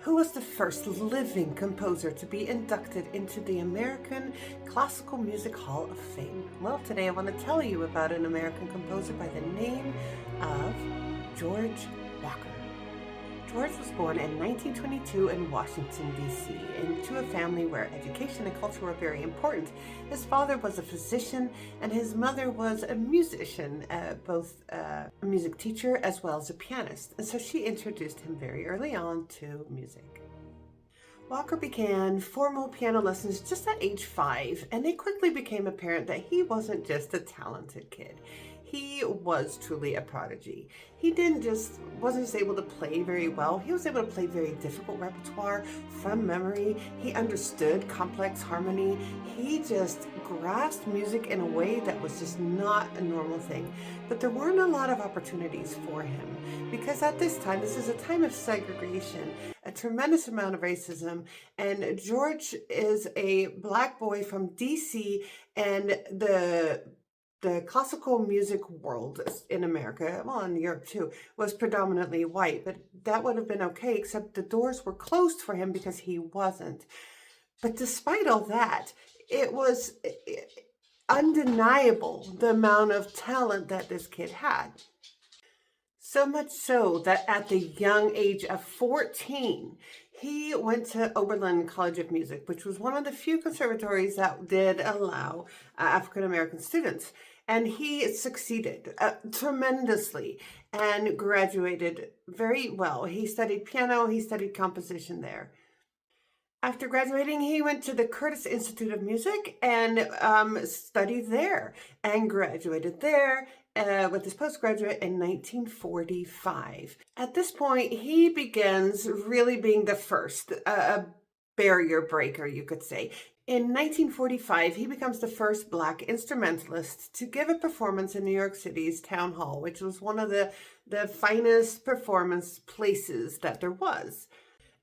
Who was the first living composer to be inducted into the American Classical Music Hall of Fame? Well, today I want to tell you about an American composer by the name of George Walker. George was born in 1922 in Washington, D.C., into a family where education and culture were very important. His father was a physician and his mother was a musician, both a music teacher as well as a pianist. And so she introduced him very early on to music. Walker began formal piano lessons just at age 5, and it quickly became apparent that he wasn't just a talented kid. He was truly a prodigy. He wasn't just able to play very well, he was able to play very difficult repertoire from memory. He understood complex harmony. He just grasped music in a way that was just not a normal thing. But there weren't a lot of opportunities for him because at this time, this is a time of segregation, a tremendous amount of racism, and George is a Black boy from DC, and the classical music world in America, well, in Europe too, was predominantly white, but that would have been okay, except the doors were closed for him because he wasn't. But despite all that, it was undeniable the amount of talent that this kid had. So much so that at the young age of 14, he went to Oberlin College of Music, which was one of the few conservatories that did allow African American students. And he succeeded tremendously and graduated very well. He studied piano, he studied composition there. After graduating, he went to the Curtis Institute of Music and studied there and graduated there with his postgraduate in 1945. At this point, he begins really being the first, a barrier breaker, you could say. In 1945, he becomes the first Black instrumentalist to give a performance in New York City's Town Hall, which was one of the finest performance places that there was.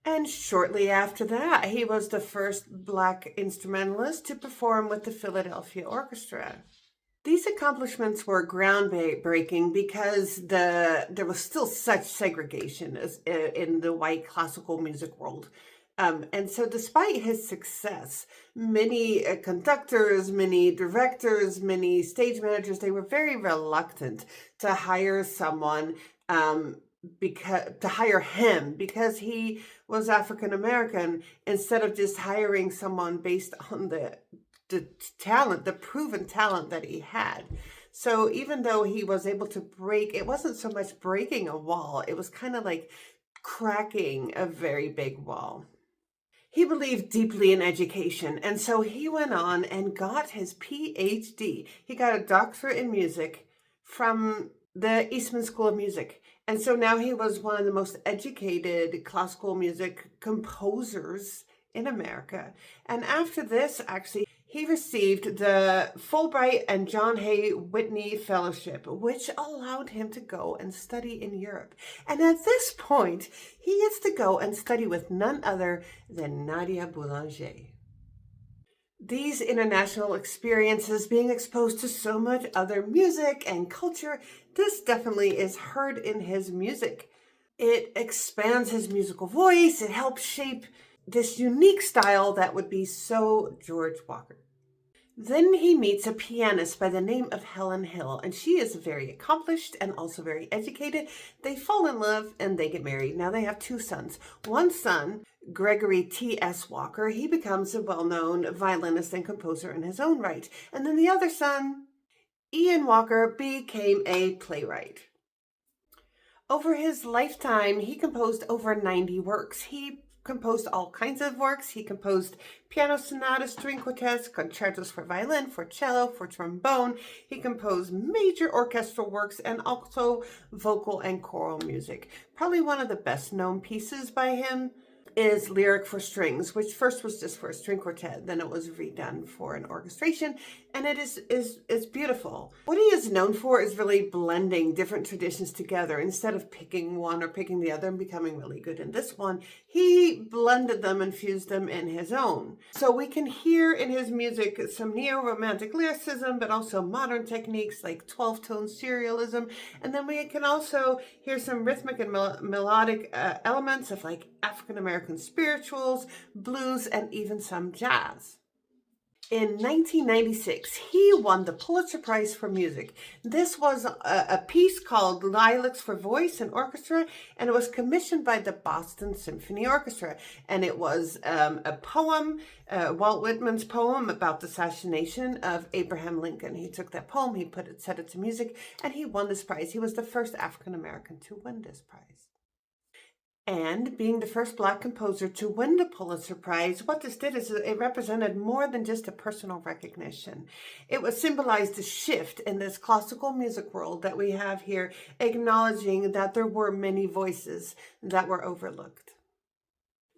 And shortly after that, he was the first Black instrumentalist to perform with the Philadelphia Orchestra. These accomplishments were groundbreaking because there was still such segregation in the white classical music world. And so despite his success, many conductors, many directors, many stage managers, they were very reluctant to hire someone to hire him because he was African American, instead of just hiring someone based on the talent, the proven talent that he had. So even though he was able to it wasn't so much breaking a wall, it was kind of like cracking a very big wall. He believed deeply in education, and so he went on and got his PhD. He got a doctorate in music from the Eastman School of Music. And so now he was one of the most educated classical music composers in America. And after this, actually, he received the Fulbright and John Hay Whitney Fellowship, which allowed him to go and study in Europe. And at this point, he gets to go and study with none other than Nadia Boulanger. These international experiences, being exposed to so much other music and culture, this definitely is heard in his music. It expands his musical voice. It helps shape this unique style that would be so George Walker. Then he meets a pianist by the name of Helen Hill, and she is very accomplished and also very educated. They fall in love and they get married. Now they have 2 sons. One son, Gregory T.S. Walker, he becomes a well-known violinist and composer in his own right. And then the other son, Ian Walker, became a playwright. Over his lifetime, he composed over 90 works. He composed all kinds of works. He composed piano sonatas, string quartets, concertos for violin, for cello, for trombone. He composed major orchestral works and also vocal and choral music. Probably one of the best known pieces by him is Lyric for Strings, which first was just for a string quartet, then it was redone for an orchestration, and it is beautiful. What he is known for is really blending different traditions together. Instead of picking one or picking the other and becoming really good in this one, he blended them and fused them in his own. So we can hear in his music some neo-romantic lyricism, but also modern techniques like 12-tone serialism, and then we can also hear some rhythmic and melodic elements of like African American American spirituals, blues, and even some jazz. In 1996, he won the Pulitzer Prize for Music. This was a piece called Lilacs for Voice and Orchestra, and it was commissioned by the Boston Symphony Orchestra. And it was a poem, Walt Whitman's poem about the assassination of Abraham Lincoln. He took that poem, set it to music, and he won this prize. He was the first African American to win this prize. And being the first Black composer to win the Pulitzer Prize, what this did is it represented more than just a personal recognition. It was symbolized a shift in this classical music world that we have here, acknowledging that there were many voices that were overlooked.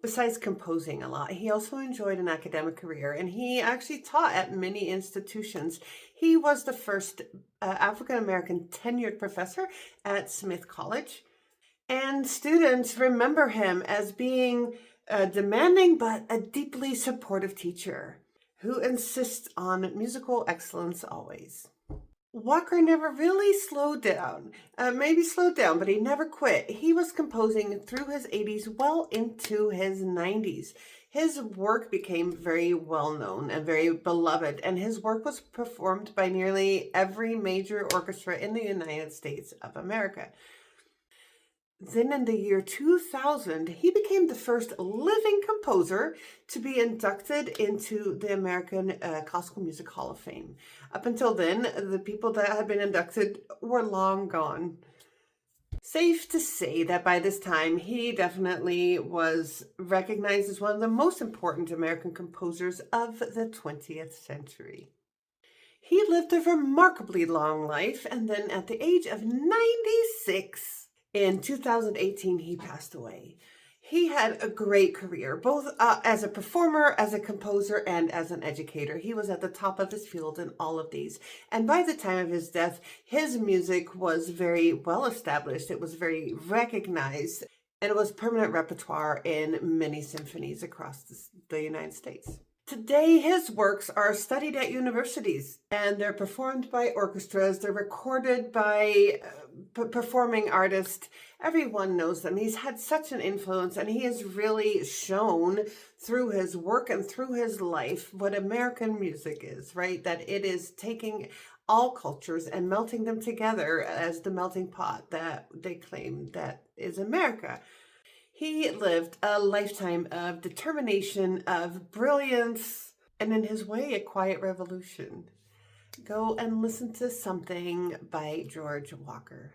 Besides composing a lot, he also enjoyed an academic career, and he actually taught at many institutions. He was the first African-American tenured professor at Smith College. And students remember him as being demanding but a deeply supportive teacher who insists on musical excellence always. Walker never really slowed down, maybe slowed down, but he never quit. He was composing through his 80s, well into his 90s. His work became very well known and very beloved, and his work was performed by nearly every major orchestra in the United States of America. Then in the year 2000, he became the first living composer to be inducted into the American Classical Music Hall of Fame. Up until then, the people that had been inducted were long gone. Safe to say that by this time, he definitely was recognized as one of the most important American composers of the 20th century. He lived a remarkably long life, and then at the age of 96, in 2018, he passed away. He had a great career, both as a performer, as a composer, and as an educator. He was at the top of his field in all of these. And by the time of his death, his music was very well established. It was very recognized, and it was permanent repertoire in many symphonies across the United States. Today, his works are studied at universities, and they're performed by orchestras. They're recorded by performing artists. Everyone knows them. He's had such an influence, and he has really shown through his work and through his life what American music is, right? That it is taking all cultures and melting them together as the melting pot that they claim that is America. He lived a lifetime of determination, of brilliance, and in his way, a quiet revolution. Go and listen to something by George Walker.